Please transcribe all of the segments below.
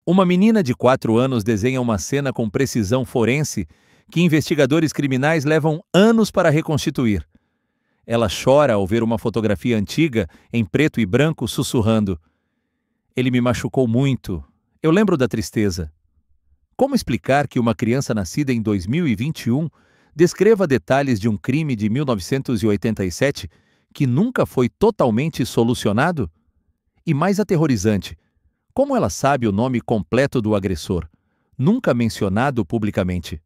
Uma menina de 4 anos desenha uma cena com precisão forense que investigadores criminais levam anos para reconstituir. Ela chora ao ver uma fotografia antiga, em preto e branco, sussurrando: "Ele me machucou muito. Eu lembro da tristeza." Como explicar que uma criança nascida em 2021 descreva detalhes de um crime de 1987 que nunca foi totalmente solucionado? E mais aterrorizante, como ela sabe o nome completo do agressor, nunca mencionado publicamente?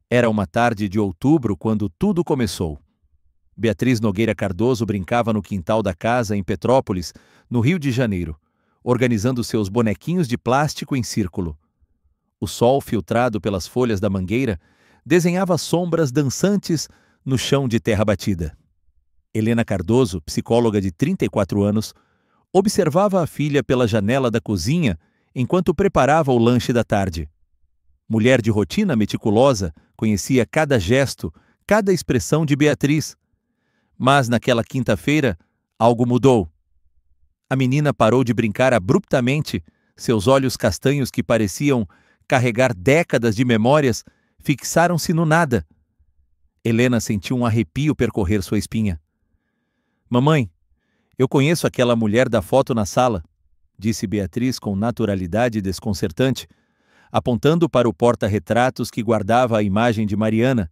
Era uma tarde de outubro quando tudo começou. Beatriz Nogueira Cardoso brincava no quintal da casa em Petrópolis, no Rio de Janeiro, organizando seus bonequinhos de plástico em círculo. O sol, filtrado pelas folhas da mangueira, desenhava sombras dançantes no chão de terra batida. Helena Cardoso, psicóloga de 34 anos, observava a filha pela janela da cozinha enquanto preparava o lanche da tarde. Mulher de rotina meticulosa, conhecia cada gesto, cada expressão de Beatriz. Mas naquela quinta-feira, algo mudou. A menina parou de brincar abruptamente, seus olhos castanhos que pareciam carregar décadas de memórias fixaram-se no nada. Helena sentiu um arrepio percorrer sua espinha. "Mamãe, eu conheço aquela mulher da foto na sala", disse Beatriz com naturalidade desconcertante, apontando para o porta-retratos que guardava a imagem de Mariana,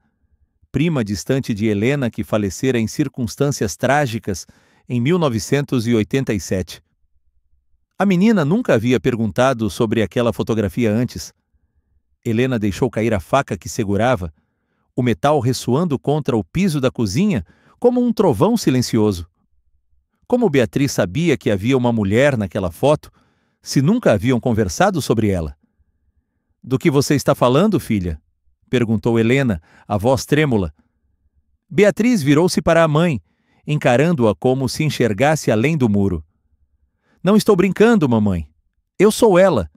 prima distante de Helena que falecera em circunstâncias trágicas em 1987. A menina nunca havia perguntado sobre aquela fotografia antes. Helena deixou cair a faca que segurava, o metal ressoando contra o piso da cozinha como um trovão silencioso. Como Beatriz sabia que havia uma mulher naquela foto, se nunca haviam conversado sobre ela? "Do que você está falando, filha?" perguntou Helena, a voz trêmula. Beatriz virou-se para a mãe, encarando-a como se enxergasse além do muro. "Não estou brincando, mamãe. Eu sou ela.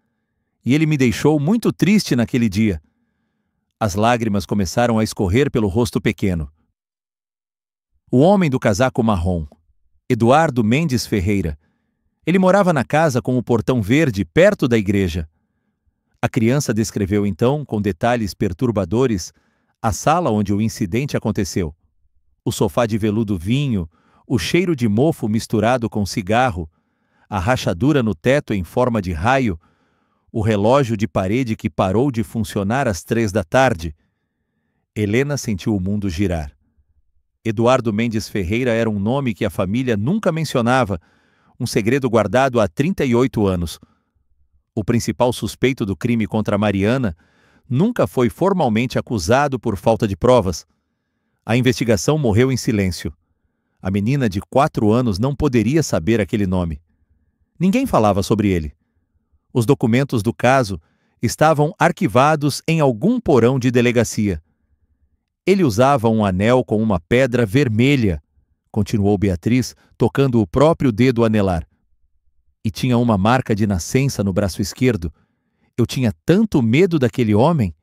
E ele me deixou muito triste naquele dia." As lágrimas começaram a escorrer pelo rosto pequeno. O homem do casaco marrom, Eduardo Mendes Ferreira. Ele morava na casa com o portão verde, perto da igreja. A criança descreveu então, com detalhes perturbadores, a sala onde o incidente aconteceu. O sofá de veludo vinho, o cheiro de mofo misturado com cigarro, a rachadura no teto em forma de raio, o relógio de parede que parou de funcionar às 3 da tarde. Helena sentiu o mundo girar. Eduardo Mendes Ferreira era um nome que a família nunca mencionava, um segredo guardado há 38 anos. O principal suspeito do crime contra Mariana nunca foi formalmente acusado por falta de provas. A investigação morreu em silêncio. A menina de 4 anos não poderia saber aquele nome. Ninguém falava sobre ele. Os documentos do caso estavam arquivados em algum porão de delegacia. Ele usava um anel com uma pedra vermelha, continuou Beatriz, tocando o próprio dedo anelar. E tinha uma marca de nascença no braço esquerdo. Eu tinha tanto medo daquele homem.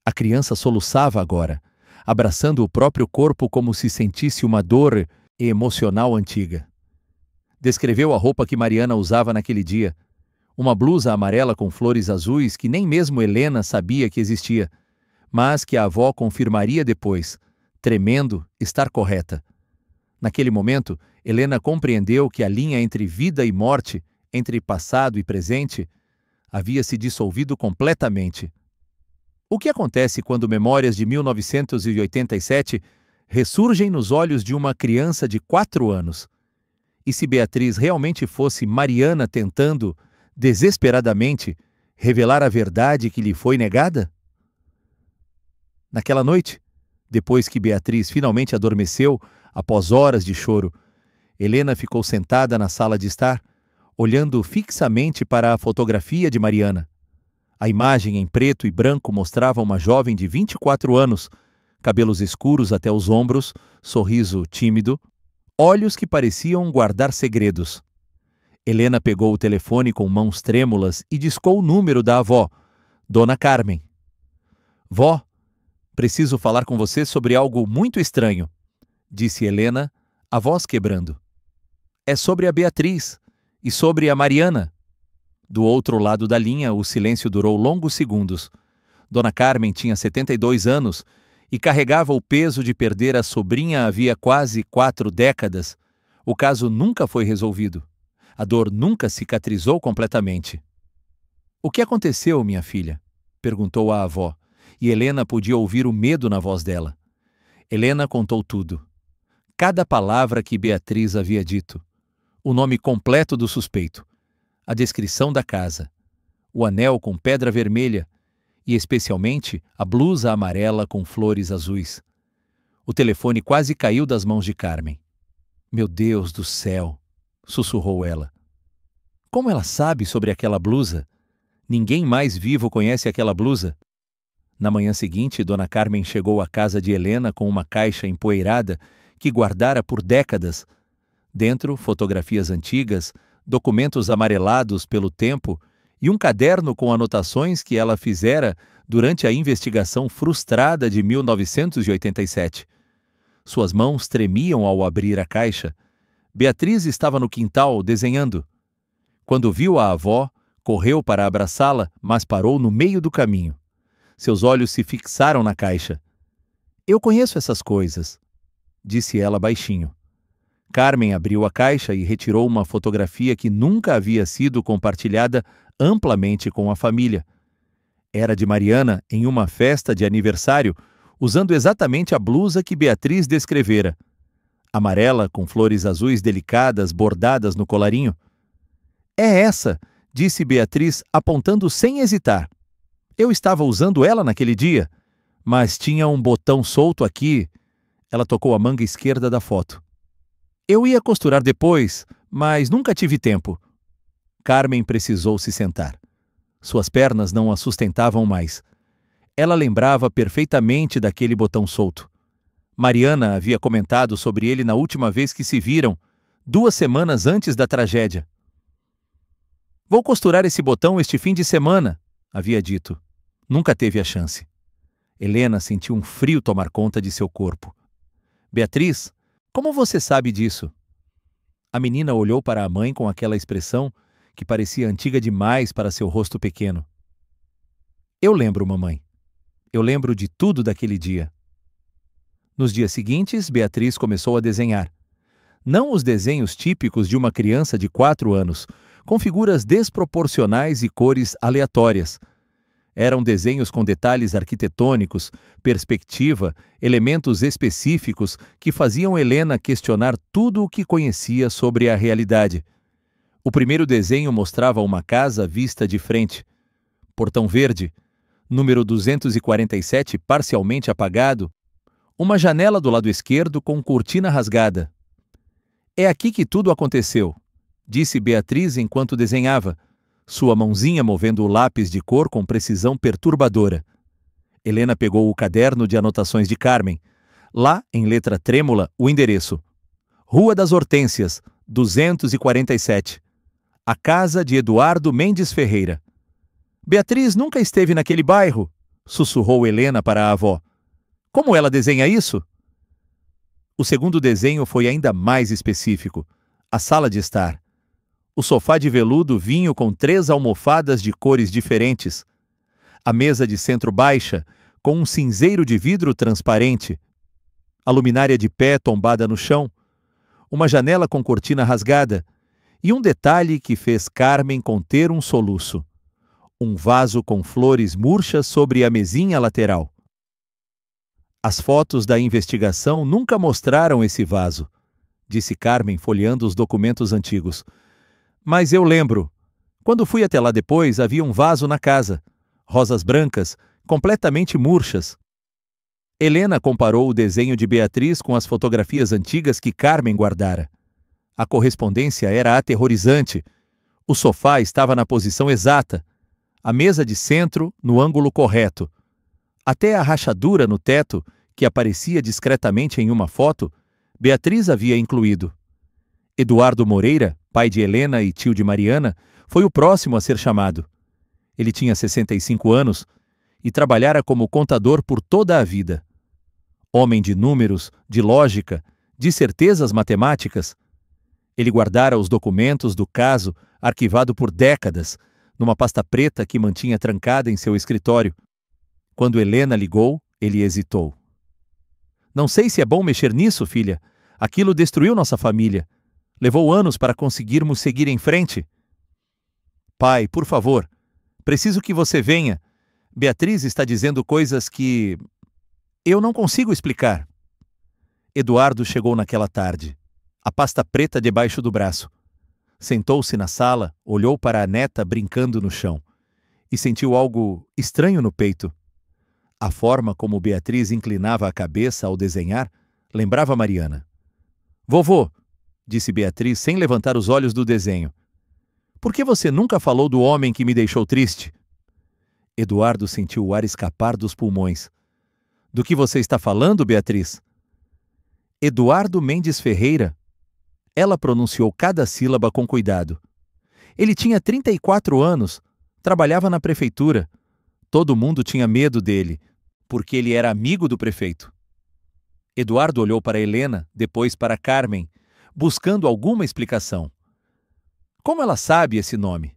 A criança soluçava agora, abraçando o próprio corpo como se sentisse uma dor emocional antiga. Descreveu a roupa que Mariana usava naquele dia. Uma blusa amarela com flores azuis que nem mesmo Helena sabia que existia, mas que a avó confirmaria depois, tremendo, estar correta. Naquele momento, Helena compreendeu que a linha entre vida e morte, entre passado e presente, havia se dissolvido completamente. O que acontece quando memórias de 1987 ressurgem nos olhos de uma criança de 4 anos? E se Beatriz realmente fosse Mariana tentando, desesperadamente, revelar a verdade que lhe foi negada? Naquela noite, depois que Beatriz finalmente adormeceu, após horas de choro, Helena ficou sentada na sala de estar, olhando fixamente para a fotografia de Mariana. A imagem em preto e branco mostrava uma jovem de 24 anos, cabelos escuros até os ombros, sorriso tímido, olhos que pareciam guardar segredos. Helena pegou o telefone com mãos trêmulas e discou o número da avó, Dona Carmen. "Vó, preciso falar com você sobre algo muito estranho", disse Helena, a voz quebrando. "É sobre a Beatriz e sobre a Mariana." Do outro lado da linha, o silêncio durou longos segundos. Dona Carmen tinha 72 anos e carregava o peso de perder a sobrinha havia quase 4 décadas. O caso nunca foi resolvido. A dor nunca cicatrizou completamente. "O que aconteceu, minha filha?" perguntou a avó, e Helena podia ouvir o medo na voz dela. Helena contou tudo. Cada palavra que Beatriz havia dito. O nome completo do suspeito. A descrição da casa. O anel com pedra vermelha. E, especialmente, a blusa amarela com flores azuis. O telefone quase caiu das mãos de Carmen. "Meu Deus do céu!" sussurrou ela. "Como ela sabe sobre aquela blusa? Ninguém mais vivo conhece aquela blusa." Na manhã seguinte, Dona Carmen chegou à casa de Helena com uma caixa empoeirada que guardara por décadas. Dentro, fotografias antigas, documentos amarelados pelo tempo e um caderno com anotações que ela fizera durante a investigação frustrada de 1987. Suas mãos tremiam ao abrir a caixa. Beatriz estava no quintal desenhando. Quando viu a avó, correu para abraçá-la, mas parou no meio do caminho. Seus olhos se fixaram na caixa. "Eu conheço essas coisas", disse ela baixinho. Carmen abriu a caixa e retirou uma fotografia que nunca havia sido compartilhada amplamente com a família. Era de Mariana em uma festa de aniversário, usando exatamente a blusa que Beatriz descrevera. Amarela, com flores azuis delicadas bordadas no colarinho. "É essa", disse Beatriz, apontando sem hesitar. "Eu estava usando ela naquele dia, mas tinha um botão solto aqui." Ela tocou a manga esquerda da foto. "Eu ia costurar depois, mas nunca tive tempo." Carmen precisou se sentar. Suas pernas não a sustentavam mais. Ela lembrava perfeitamente daquele botão solto. Mariana havia comentado sobre ele na última vez que se viram, 2 semanas antes da tragédia. "Vou costurar esse botão este fim de semana", havia dito. Nunca teve a chance. Helena sentiu um frio tomar conta de seu corpo. "Beatriz, como você sabe disso?" A menina olhou para a mãe com aquela expressão que parecia antiga demais para seu rosto pequeno. "Eu lembro, mamãe. Eu lembro de tudo daquele dia." Nos dias seguintes, Beatriz começou a desenhar. Não os desenhos típicos de uma criança de 4 anos, com figuras desproporcionais e cores aleatórias. Eram desenhos com detalhes arquitetônicos, perspectiva, elementos específicos que faziam Helena questionar tudo o que conhecia sobre a realidade. O primeiro desenho mostrava uma casa vista de frente. Portão verde, número 247 parcialmente apagado, uma janela do lado esquerdo com cortina rasgada. "É aqui que tudo aconteceu", disse Beatriz enquanto desenhava, sua mãozinha movendo o lápis de cor com precisão perturbadora. Helena pegou o caderno de anotações de Carmen. Lá, em letra trêmula, o endereço. Rua das Hortênsias, 247. A casa de Eduardo Mendes Ferreira. "Beatriz nunca esteve naquele bairro", sussurrou Helena para a avó. "Como ela desenha isso?" O segundo desenho foi ainda mais específico. A sala de estar. O sofá de veludo vinho com 3 almofadas de cores diferentes. A mesa de centro baixa, com um cinzeiro de vidro transparente. A luminária de pé tombada no chão. Uma janela com cortina rasgada. E um detalhe que fez Carmen conter um soluço. Um vaso com flores murchas sobre a mesinha lateral. "As fotos da investigação nunca mostraram esse vaso", disse Carmen folheando os documentos antigos. "Mas eu lembro. Quando fui até lá depois, havia um vaso na casa. Rosas brancas, completamente murchas." Helena comparou o desenho de Beatriz com as fotografias antigas que Carmen guardara. A correspondência era aterrorizante. O sofá estava na posição exata. A mesa de centro no ângulo correto. Até a rachadura no teto, que aparecia discretamente em uma foto, Beatriz havia incluído. Eduardo Moreira, pai de Helena e tio de Mariana, foi o próximo a ser chamado. Ele tinha 65 anos e trabalhara como contador por toda a vida. Homem de números, de lógica, de certezas matemáticas. Ele guardara os documentos do caso, arquivado por décadas, numa pasta preta que mantinha trancada em seu escritório. Quando Helena ligou, ele hesitou. Não sei se é bom mexer nisso, filha. Aquilo destruiu nossa família. Levou anos para conseguirmos seguir em frente. Pai, por favor, preciso que você venha. Beatriz está dizendo coisas que eu não consigo explicar. Eduardo chegou naquela tarde, a pasta preta debaixo do braço. Sentou-se na sala, olhou para a neta brincando no chão e sentiu algo estranho no peito. A forma como Beatriz inclinava a cabeça ao desenhar lembrava Mariana. Vovô, disse Beatriz sem levantar os olhos do desenho. Por que você nunca falou do homem que me deixou triste? Eduardo sentiu o ar escapar dos pulmões. Do que você está falando, Beatriz? Eduardo Mendes Ferreira. Ela pronunciou cada sílaba com cuidado. Ele tinha 34 anos, trabalhava na prefeitura. Todo mundo tinha medo dele, porque ele era amigo do prefeito. Eduardo olhou para Helena, depois para Carmen, buscando alguma explicação. Como ela sabe esse nome?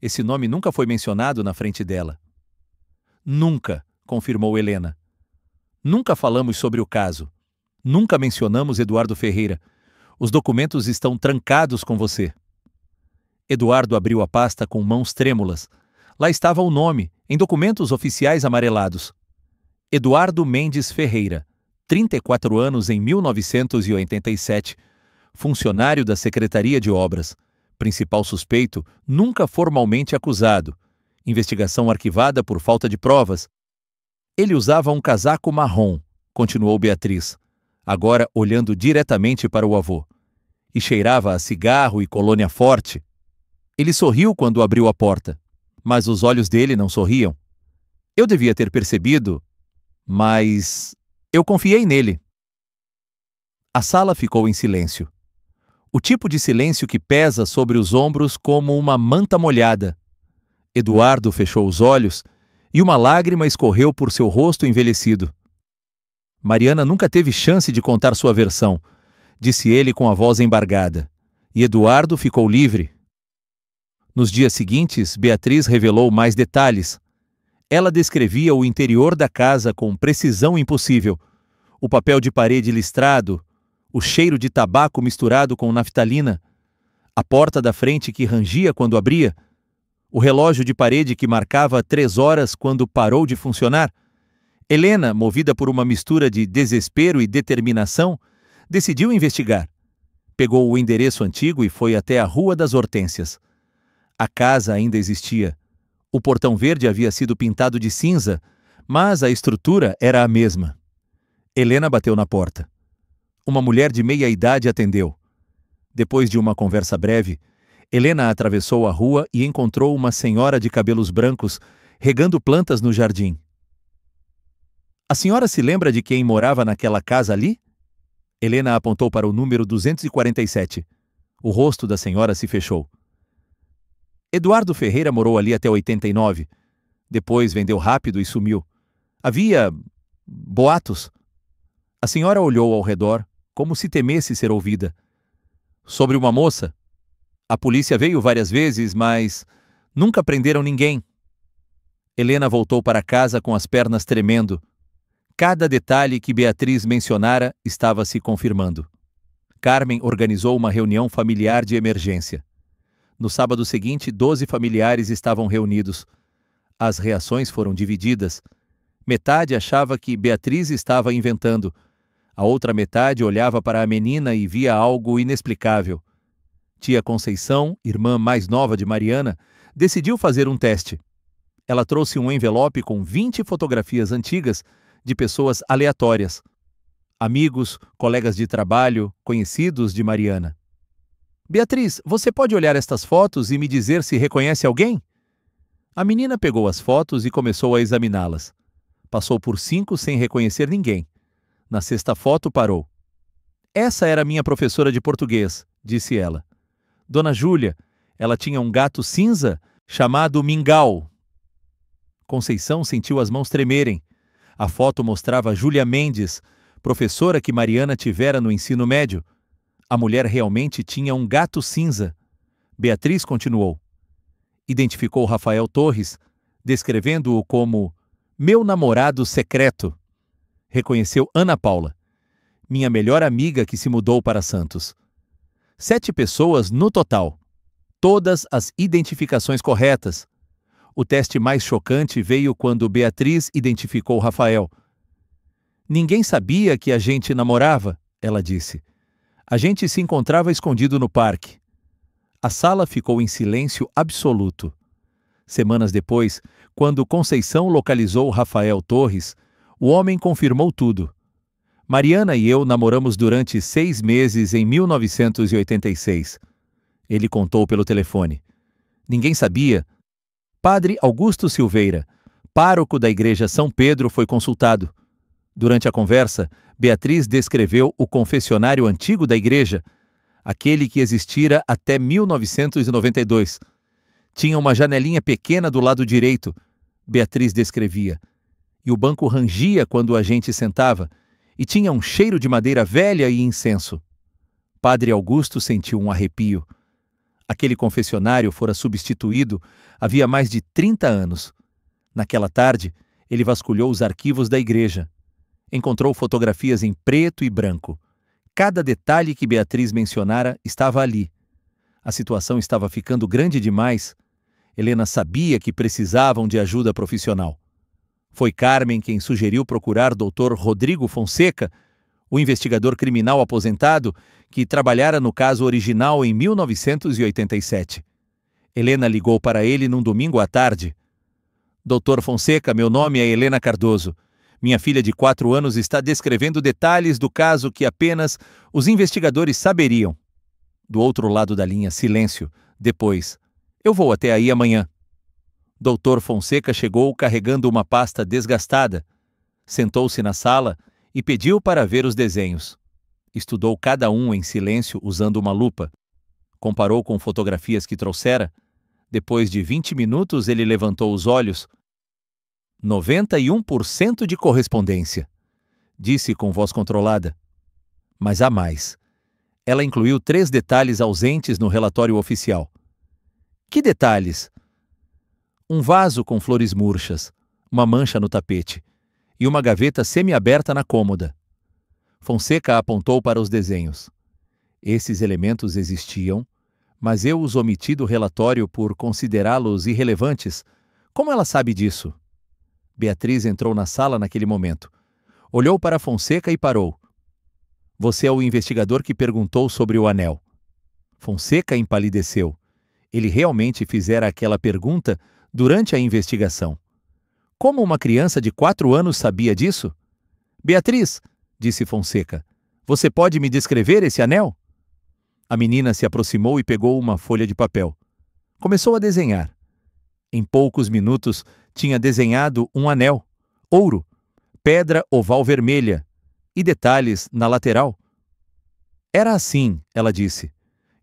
Esse nome nunca foi mencionado na frente dela. Nunca, confirmou Helena. Nunca falamos sobre o caso. Nunca mencionamos Eduardo Ferreira. Os documentos estão trancados com você. Eduardo abriu a pasta com mãos trêmulas. Lá estava o nome, em documentos oficiais amarelados. Eduardo Mendes Ferreira, 34 anos em 1987, funcionário da Secretaria de Obras, principal suspeito, nunca formalmente acusado, investigação arquivada por falta de provas. Ele usava um casaco marrom, continuou Beatriz, agora olhando diretamente para o avô, e cheirava a cigarro e colônia forte. Ele sorriu quando abriu a porta, mas os olhos dele não sorriam. Eu devia ter percebido, mas eu confiei nele. A sala ficou em silêncio. O tipo de silêncio que pesa sobre os ombros como uma manta molhada. Eduardo fechou os olhos e uma lágrima escorreu por seu rosto envelhecido. Mariana nunca teve chance de contar sua versão, disse ele com a voz embargada, e Eduardo ficou livre. Nos dias seguintes, Beatriz revelou mais detalhes. Ela descrevia o interior da casa com precisão impossível. O papel de parede listrado, o cheiro de tabaco misturado com naftalina, a porta da frente que rangia quando abria, o relógio de parede que marcava 3 horas quando parou de funcionar. Helena, movida por uma mistura de desespero e determinação, decidiu investigar. Pegou o endereço antigo e foi até a Rua das Hortênsias. A casa ainda existia. O portão verde havia sido pintado de cinza, mas a estrutura era a mesma. Helena bateu na porta. Uma mulher de meia idade atendeu. Depois de uma conversa breve, Helena atravessou a rua e encontrou uma senhora de cabelos brancos regando plantas no jardim. A senhora se lembra de quem morava naquela casa ali? Helena apontou para o número 247. O rosto da senhora se fechou. Eduardo Ferreira morou ali até 89. Depois vendeu rápido e sumiu. Havia boatos. A senhora olhou ao redor, como se temesse ser ouvida. Sobre uma moça? A polícia veio várias vezes, mas nunca prenderam ninguém. Helena voltou para casa com as pernas tremendo. Cada detalhe que Beatriz mencionara estava se confirmando. Carmen organizou uma reunião familiar de emergência. No sábado seguinte, 12 familiares estavam reunidos. As reações foram divididas. Metade achava que Beatriz estava inventando. A outra metade olhava para a menina e via algo inexplicável. Tia Conceição, irmã mais nova de Mariana, decidiu fazer um teste. Ela trouxe um envelope com 20 fotografias antigas de pessoas aleatórias. Amigos, colegas de trabalho, conhecidos de Mariana. Beatriz, você pode olhar estas fotos e me dizer se reconhece alguém? A menina pegou as fotos e começou a examiná-las. Passou por 5 sem reconhecer ninguém. Na sexta foto parou. Essa era minha professora de português, disse ela. Dona Júlia, ela tinha um gato cinza chamado Mingau. Conceição sentiu as mãos tremerem. A foto mostrava Júlia Mendes, professora que Mariana tivera no ensino médio. A mulher realmente tinha um gato cinza. Beatriz continuou. Identificou Rafael Torres, descrevendo-o como meu namorado secreto. Reconheceu Ana Paula, minha melhor amiga que se mudou para Santos. 7 pessoas no total. Todas as identificações corretas. O teste mais chocante veio quando Beatriz identificou Rafael. Ninguém sabia que a gente namorava, ela disse. A gente se encontrava escondido no parque. A sala ficou em silêncio absoluto. Semanas depois, quando Conceição localizou Rafael Torres, o homem confirmou tudo. Mariana e eu namoramos durante 6 meses em 1986. Ele contou pelo telefone. Ninguém sabia. Padre Augusto Silveira, pároco da Igreja São Pedro, foi consultado. Durante a conversa, Beatriz descreveu o confessionário antigo da igreja, aquele que existira até 1992. Tinha uma janelinha pequena do lado direito, Beatriz descrevia, e o banco rangia quando a gente sentava, e tinha um cheiro de madeira velha e incenso. Padre Augusto sentiu um arrepio. Aquele confessionário fora substituído havia mais de 30 anos. Naquela tarde, ele vasculhou os arquivos da igreja. Encontrou fotografias em preto e branco. Cada detalhe que Beatriz mencionara estava ali. A situação estava ficando grande demais. Helena sabia que precisavam de ajuda profissional. Foi Carmen quem sugeriu procurar Dr. Rodrigo Fonseca, o investigador criminal aposentado que trabalhara no caso original em 1987. Helena ligou para ele num domingo à tarde. Dr. Fonseca, meu nome é Helena Cardoso. Minha filha de 4 anos está descrevendo detalhes do caso que apenas os investigadores saberiam. Do outro lado da linha, silêncio. Depois, eu vou até aí amanhã. Dr. Fonseca chegou carregando uma pasta desgastada. Sentou-se na sala e pediu para ver os desenhos. Estudou cada um em silêncio usando uma lupa. Comparou com fotografias que trouxera. Depois de 20 minutos, ele levantou os olhos. 91% de correspondência, disse com voz controlada. Mas há mais. Ela incluiu 3 detalhes ausentes no relatório oficial. Que detalhes? Um vaso com flores murchas, uma mancha no tapete e uma gaveta semi-aberta na cômoda. Fonseca apontou para os desenhos. Esses elementos existiam, mas eu os omiti do relatório por considerá-los irrelevantes. Como ela sabe disso? Beatriz entrou na sala naquele momento. Olhou para Fonseca e parou. Você é o investigador que perguntou sobre o anel. Fonseca empalideceu. Ele realmente fizera aquela pergunta durante a investigação. Como uma criança de 4 anos sabia disso? Beatriz, disse Fonseca, você pode me descrever esse anel? A menina se aproximou e pegou uma folha de papel. Começou a desenhar. Em poucos minutos, tinha desenhado um anel, ouro, pedra oval vermelha e detalhes na lateral. Era assim, ela disse.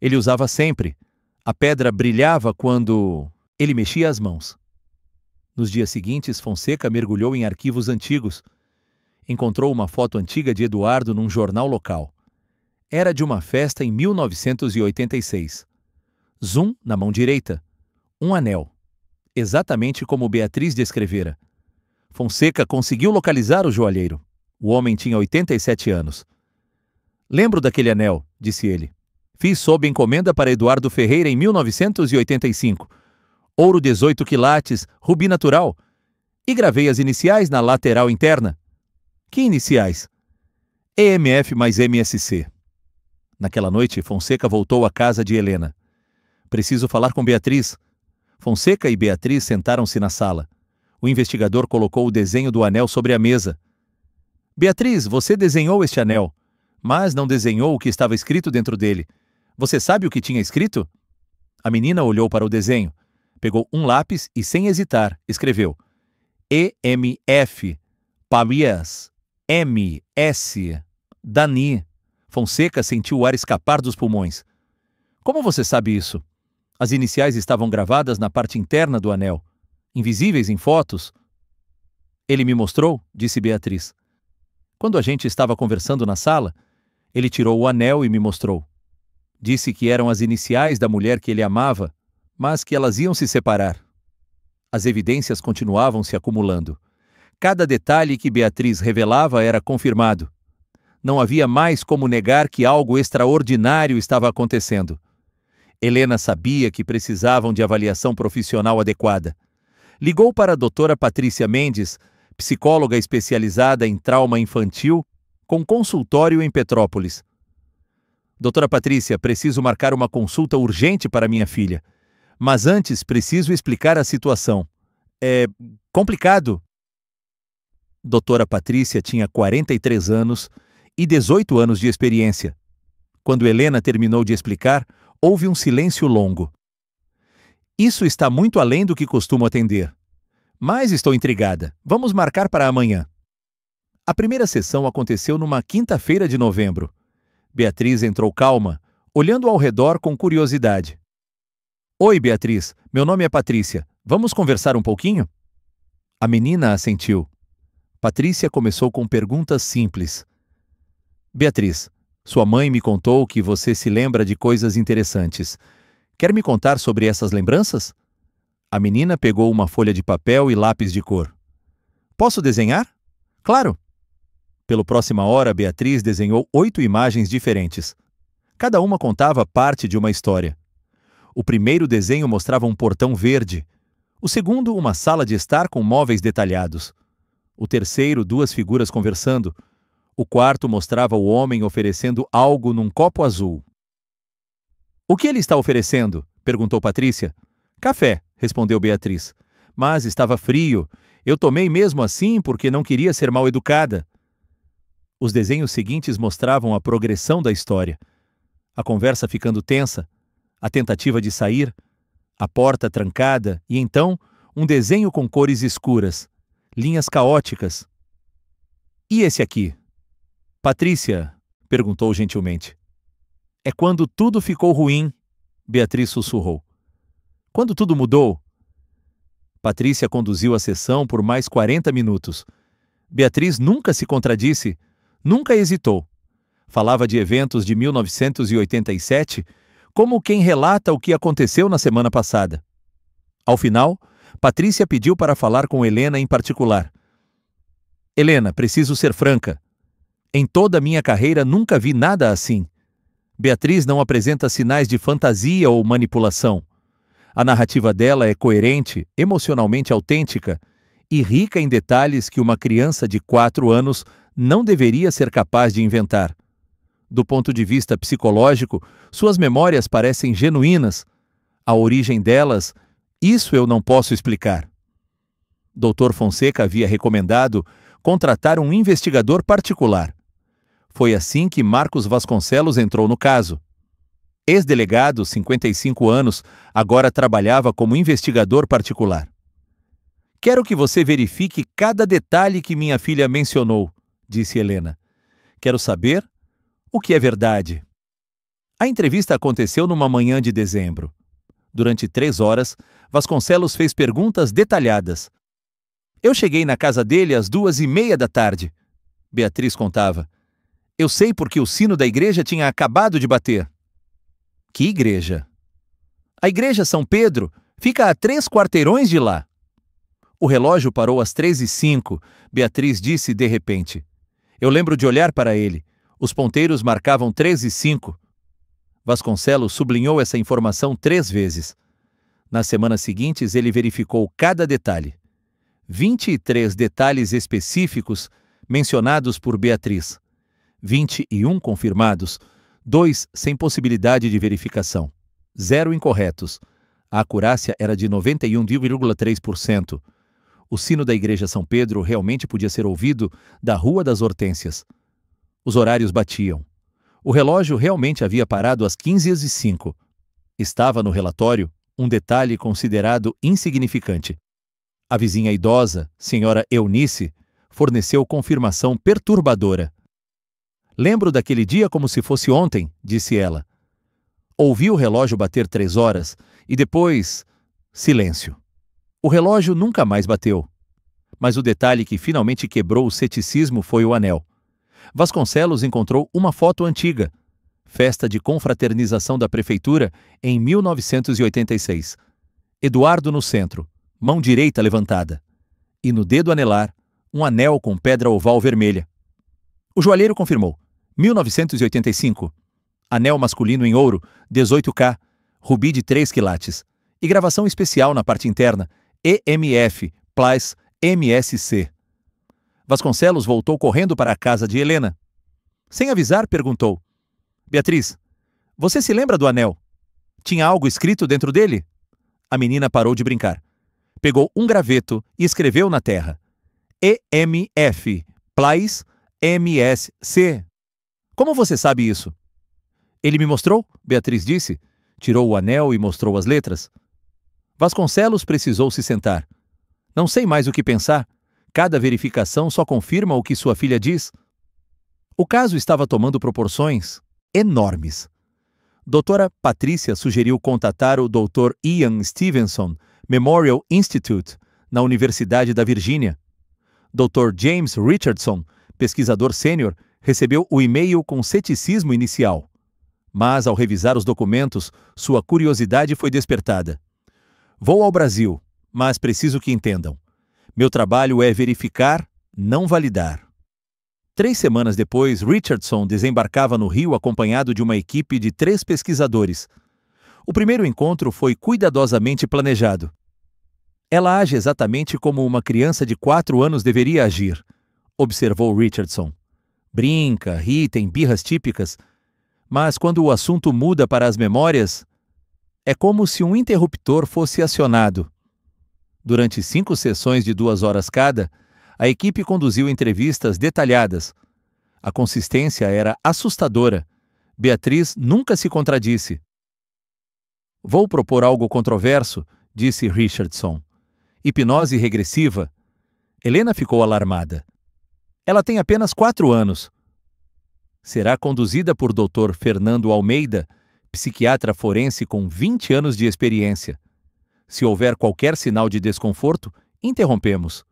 Ele usava sempre. A pedra brilhava quando ele mexia as mãos. Nos dias seguintes, Fonseca mergulhou em arquivos antigos. Encontrou uma foto antiga de Eduardo num jornal local. Era de uma festa em 1986. Zoom na mão direita. Um anel. Exatamente como Beatriz descrevera. Fonseca conseguiu localizar o joalheiro. O homem tinha 87 anos. Lembro daquele anel, disse ele. Fiz sob encomenda para Eduardo Ferreira em 1985. Ouro 18 quilates, rubi natural. E gravei as iniciais na lateral interna. Que iniciais? EMF mais MSC. Naquela noite, Fonseca voltou à casa de Helena. Preciso falar com Beatriz. Fonseca e Beatriz sentaram-se na sala. O investigador colocou o desenho do anel sobre a mesa. Beatriz, você desenhou este anel, mas não desenhou o que estava escrito dentro dele. Você sabe o que tinha escrito? A menina olhou para o desenho, pegou um lápis e, sem hesitar, escreveu EMF, Pavias, MS, Dani. Fonseca sentiu o ar escapar dos pulmões. Como você sabe isso? As iniciais estavam gravadas na parte interna do anel, invisíveis em fotos. Ele me mostrou, disse Beatriz. Quando a gente estava conversando na sala, ele tirou o anel e me mostrou. Disse que eram as iniciais da mulher que ele amava, mas que elas iam se separar. As evidências continuavam se acumulando. Cada detalhe que Beatriz revelava era confirmado. Não havia mais como negar que algo extraordinário estava acontecendo. Helena sabia que precisavam de avaliação profissional adequada. Ligou para a doutora Patrícia Mendes, psicóloga especializada em trauma infantil, com consultório em Petrópolis. Doutora Patrícia, preciso marcar uma consulta urgente para minha filha. Mas antes preciso explicar a situação. É complicado. Doutora Patrícia tinha 43 anos e 18 anos de experiência. Quando Helena terminou de explicar, houve um silêncio longo. Isso está muito além do que costumo atender. Mas estou intrigada. Vamos marcar para amanhã. A primeira sessão aconteceu numa quinta-feira de novembro. Beatriz entrou calma, olhando ao redor com curiosidade. Oi, Beatriz. Meu nome é Patrícia. Vamos conversar um pouquinho? A menina assentiu. Patrícia começou com perguntas simples. Beatriz, sua mãe me contou que você se lembra de coisas interessantes. Quer me contar sobre essas lembranças? A menina pegou uma folha de papel e lápis de cor. Posso desenhar? Claro! Pela próxima hora, Beatriz desenhou 8 imagens diferentes. Cada uma contava parte de uma história. O primeiro desenho mostrava um portão verde. O segundo, uma sala de estar com móveis detalhados. O terceiro, 2 figuras conversando. O quarto mostrava o homem oferecendo algo num copo azul. O que ele está oferecendo? Perguntou Patrícia. Café, respondeu Beatriz. Mas estava frio. Eu tomei mesmo assim porque não queria ser mal educada. Os desenhos seguintes mostravam a progressão da história. A conversa ficando tensa, a tentativa de sair, a porta trancada e então um desenho com cores escuras, linhas caóticas. E esse aqui? Patrícia, perguntou gentilmente. É quando tudo ficou ruim, Beatriz sussurrou. Quando tudo mudou? Patrícia conduziu a sessão por mais 40 minutos. Beatriz nunca se contradisse, nunca hesitou. Falava de eventos de 1987, como quem relata o que aconteceu na semana passada. Ao final, Patrícia pediu para falar com Helena em particular. Helena, preciso ser franca. Em toda a minha carreira nunca vi nada assim. Beatriz não apresenta sinais de fantasia ou manipulação. A narrativa dela é coerente, emocionalmente autêntica e rica em detalhes que uma criança de 4 anos não deveria ser capaz de inventar. Do ponto de vista psicológico, suas memórias parecem genuínas. A origem delas, isso eu não posso explicar. Dr. Fonseca havia recomendado contratar um investigador particular. Foi assim que Marcos Vasconcelos entrou no caso. Ex-delegado, 55 anos, agora trabalhava como investigador particular. Quero que você verifique cada detalhe que minha filha mencionou, disse Helena. Quero saber o que é verdade. A entrevista aconteceu numa manhã de dezembro. Durante 3 horas, Vasconcelos fez perguntas detalhadas. Eu cheguei na casa dele às 2:30 da tarde. Beatriz contava. Eu sei porque o sino da igreja tinha acabado de bater. Que igreja? A igreja São Pedro fica a 3 quarteirões de lá. O relógio parou às 3:05, Beatriz disse de repente. Eu lembro de olhar para ele. Os ponteiros marcavam 3:05. Vasconcelos sublinhou essa informação 3 vezes. Nas semanas seguintes, ele verificou cada detalhe. 23 detalhes específicos mencionados por Beatriz. 21 confirmados, 2 sem possibilidade de verificação. 0 incorretos. A acurácia era de 91,3%. O sino da igreja São Pedro realmente podia ser ouvido da Rua das Hortênsias. Os horários batiam. O relógio realmente havia parado às 15:05. Estava no relatório um detalhe considerado insignificante. A vizinha idosa, senhora Eunice, forneceu confirmação perturbadora. Lembro daquele dia como se fosse ontem, disse ela. Ouvi o relógio bater 3 horas e depois... silêncio. O relógio nunca mais bateu. Mas o detalhe que finalmente quebrou o ceticismo foi o anel. Vasconcelos encontrou uma foto antiga, festa de confraternização da prefeitura em 1986. Eduardo no centro, mão direita levantada. E no dedo anelar, um anel com pedra oval vermelha. O joalheiro confirmou. 1985. Anel masculino em ouro, 18K, rubi de 3 quilates. E gravação especial na parte interna, EMF, Plus, MSC. Vasconcelos voltou correndo para a casa de Helena. Sem avisar, perguntou. Beatriz, você se lembra do anel? Tinha algo escrito dentro dele? A menina parou de brincar. Pegou um graveto e escreveu na terra. EMF, Plus, MSC. Como você sabe isso? Ele me mostrou, Beatriz disse. Tirou o anel e mostrou as letras. Vasconcelos precisou se sentar. Não sei mais o que pensar. Cada verificação só confirma o que sua filha diz. O caso estava tomando proporções enormes. Doutora Patrícia sugeriu contatar o Dr. Ian Stevenson, Memorial Institute, na Universidade da Virgínia. Dr. James Richardson, pesquisador sênior, recebeu o e-mail com ceticismo inicial. Mas, ao revisar os documentos, sua curiosidade foi despertada. Vou ao Brasil, mas preciso que entendam. Meu trabalho é verificar, não validar. 3 semanas depois, Richardson desembarcava no Rio acompanhado de uma equipe de 3 pesquisadores. O primeiro encontro foi cuidadosamente planejado. Ela age exatamente como uma criança de 4 anos deveria agir, observou Richardson. Brinca, ri, tem birras típicas, mas quando o assunto muda para as memórias, é como se um interruptor fosse acionado. Durante 5 sessões de 2 horas cada, a equipe conduziu entrevistas detalhadas. A consistência era assustadora. Beatriz nunca se contradisse. Vou propor algo controverso, disse Richardson. Hipnose regressiva. Helena ficou alarmada. Ela tem apenas 4 anos. Será conduzida por Dr. Fernando Almeida, psiquiatra forense com 20 anos de experiência. Se houver qualquer sinal de desconforto, interrompemos.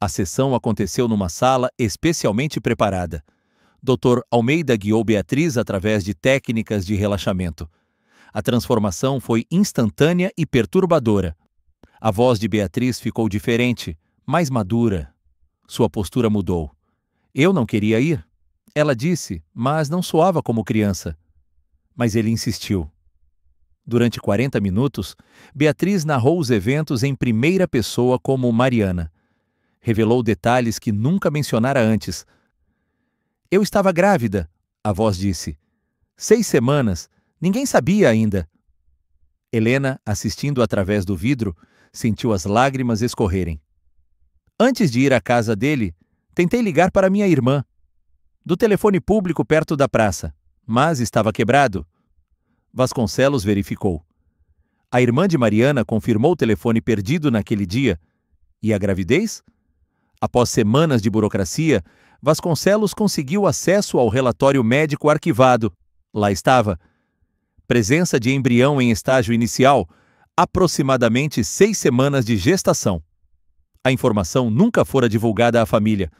A sessão aconteceu numa sala especialmente preparada. Dr. Almeida guiou Beatriz através de técnicas de relaxamento. A transformação foi instantânea e perturbadora. A voz de Beatriz ficou diferente, mais madura. Sua postura mudou. Eu não queria ir. Ela disse, mas não soava como criança. Mas ele insistiu. Durante 40 minutos, Beatriz narrou os eventos em primeira pessoa como Mariana. Revelou detalhes que nunca mencionara antes. Eu estava grávida, a voz disse. 6 semanas, ninguém sabia ainda. Helena, assistindo através do vidro, sentiu as lágrimas escorrerem. Antes de ir à casa dele, tentei ligar para minha irmã, do telefone público perto da praça, mas estava quebrado. Vasconcelos verificou. A irmã de Mariana confirmou o telefone perdido naquele dia. E a gravidez? Após semanas de burocracia, Vasconcelos conseguiu acesso ao relatório médico arquivado. Lá estava. Presença de embrião em estágio inicial, aproximadamente 6 semanas de gestação. A informação nunca fora divulgada à família.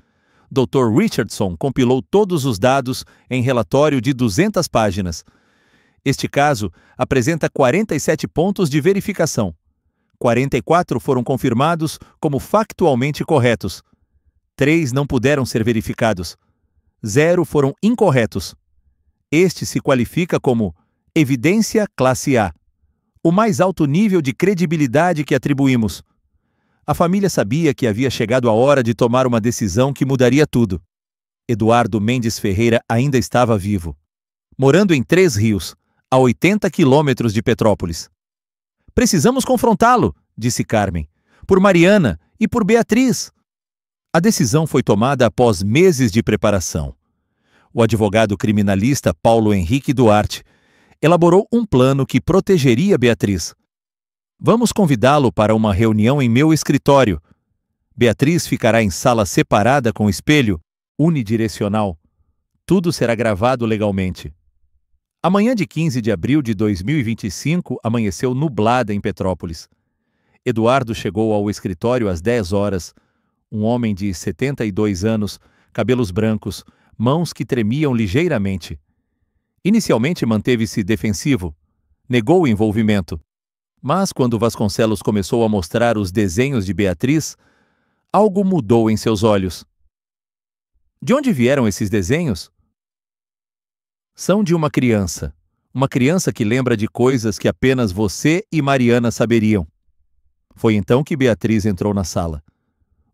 Dr. Richardson compilou todos os dados em relatório de 200 páginas. Este caso apresenta 47 pontos de verificação. 44 foram confirmados como factualmente corretos. 3 não puderam ser verificados. 0 foram incorretos. Este se qualifica como evidência classe A, o mais alto nível de credibilidade que atribuímos. A família sabia que havia chegado a hora de tomar uma decisão que mudaria tudo. Eduardo Mendes Ferreira ainda estava vivo, morando em 3 Rios, a 80 quilômetros de Petrópolis. Precisamos confrontá-lo, disse Carmen, por Mariana e por Beatriz. A decisão foi tomada após meses de preparação. O advogado criminalista Paulo Henrique Duarte elaborou um plano que protegeria Beatriz. Vamos convidá-lo para uma reunião em meu escritório. Beatriz ficará em sala separada com espelho, unidirecional. Tudo será gravado legalmente. A manhã de 15 de abril de 2025 amanheceu nublada em Petrópolis. Eduardo chegou ao escritório às 10 horas. Um homem de 72 anos, cabelos brancos, mãos que tremiam ligeiramente. Inicialmente manteve-se defensivo, negou o envolvimento. Mas quando Vasconcelos começou a mostrar os desenhos de Beatriz, algo mudou em seus olhos. De onde vieram esses desenhos? São de uma criança que lembra de coisas que apenas você e Mariana saberiam. Foi então que Beatriz entrou na sala.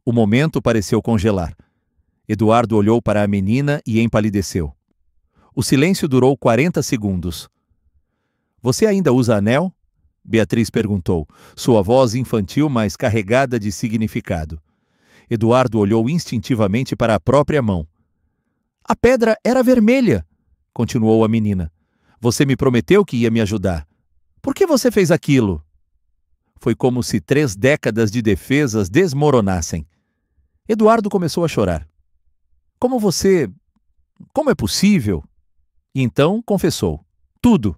O momento pareceu congelar. Eduardo olhou para a menina e empalideceu. O silêncio durou 40 segundos. Você ainda usa anel? Beatriz perguntou, sua voz infantil, mas carregada de significado. Eduardo olhou instintivamente para a própria mão. A pedra era vermelha, continuou a menina. Você me prometeu que ia me ajudar. Por que você fez aquilo? Foi como se 3 décadas de defesas desmoronassem. Eduardo começou a chorar. Como é possível? E então confessou. Tudo.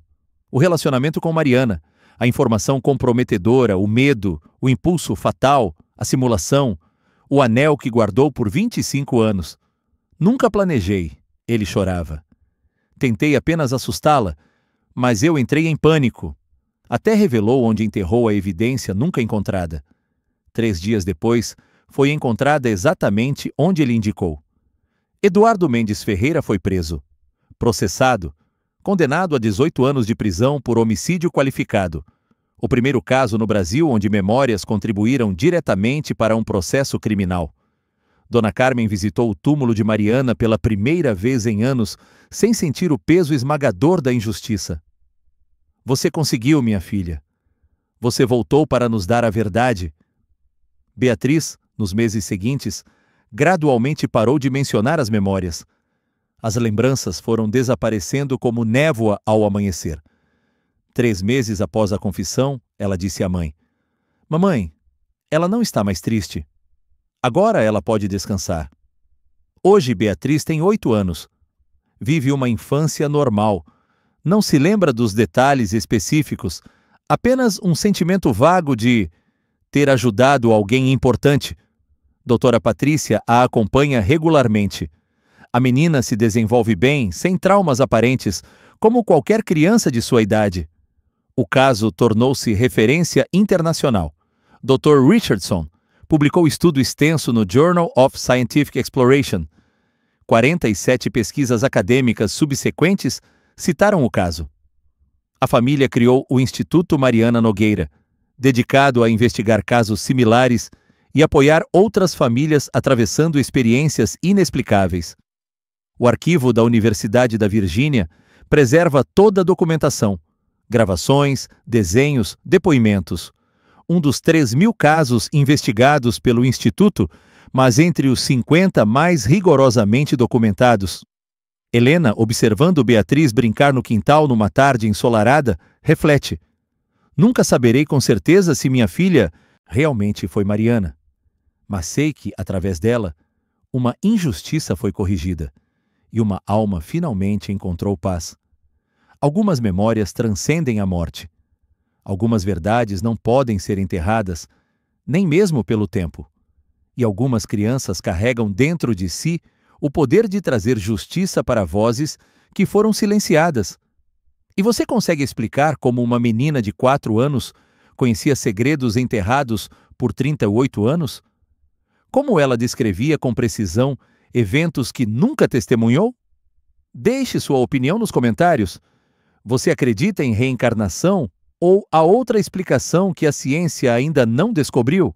O relacionamento com Mariana, a informação comprometedora, o medo, o impulso fatal, a simulação, o anel que guardou por 25 anos. Nunca planejei, ele chorava. Tentei apenas assustá-la, mas eu entrei em pânico. Até revelou onde enterrou a evidência nunca encontrada. 3 dias depois, foi encontrada exatamente onde ele indicou. Eduardo Mendes Ferreira foi preso, processado, condenado a 18 anos de prisão por homicídio qualificado. O primeiro caso no Brasil onde memórias contribuíram diretamente para um processo criminal. Dona Carmen visitou o túmulo de Mariana pela primeira vez em anos, sem sentir o peso esmagador da injustiça. Você conseguiu, minha filha. Você voltou para nos dar a verdade. Beatriz, nos meses seguintes, gradualmente parou de mencionar as memórias. As lembranças foram desaparecendo como névoa ao amanhecer. 3 meses após a confissão, ela disse à mãe: Mamãe, ela não está mais triste. Agora ela pode descansar. Hoje Beatriz tem 8 anos. Vive uma infância normal. Não se lembra dos detalhes específicos, apenas um sentimento vago de ter ajudado alguém importante. Doutora Patrícia a acompanha regularmente. A menina se desenvolve bem, sem traumas aparentes, como qualquer criança de sua idade. O caso tornou-se referência internacional. Dr. Richardson publicou estudo extenso no Journal of Scientific Exploration. 47 pesquisas acadêmicas subsequentes citaram o caso. A família criou o Instituto Mariana Nogueira, dedicado a investigar casos similares e apoiar outras famílias atravessando experiências inexplicáveis. O arquivo da Universidade da Virgínia preserva toda a documentação, gravações, desenhos, depoimentos. Um dos 3.000 casos investigados pelo Instituto, mas entre os 50 mais rigorosamente documentados. Helena, observando Beatriz brincar no quintal numa tarde ensolarada, reflete: nunca saberei com certeza se minha filha realmente foi Mariana. Mas sei que, através dela, uma injustiça foi corrigida e uma alma finalmente encontrou paz. Algumas memórias transcendem a morte. Algumas verdades não podem ser enterradas, nem mesmo pelo tempo. E algumas crianças carregam dentro de si o poder de trazer justiça para vozes que foram silenciadas. E você consegue explicar como uma menina de 4 anos conhecia segredos enterrados por 38 anos? Como ela descrevia com precisão eventos que nunca testemunhou? Deixe sua opinião nos comentários. Você acredita em reencarnação ou há outra explicação que a ciência ainda não descobriu?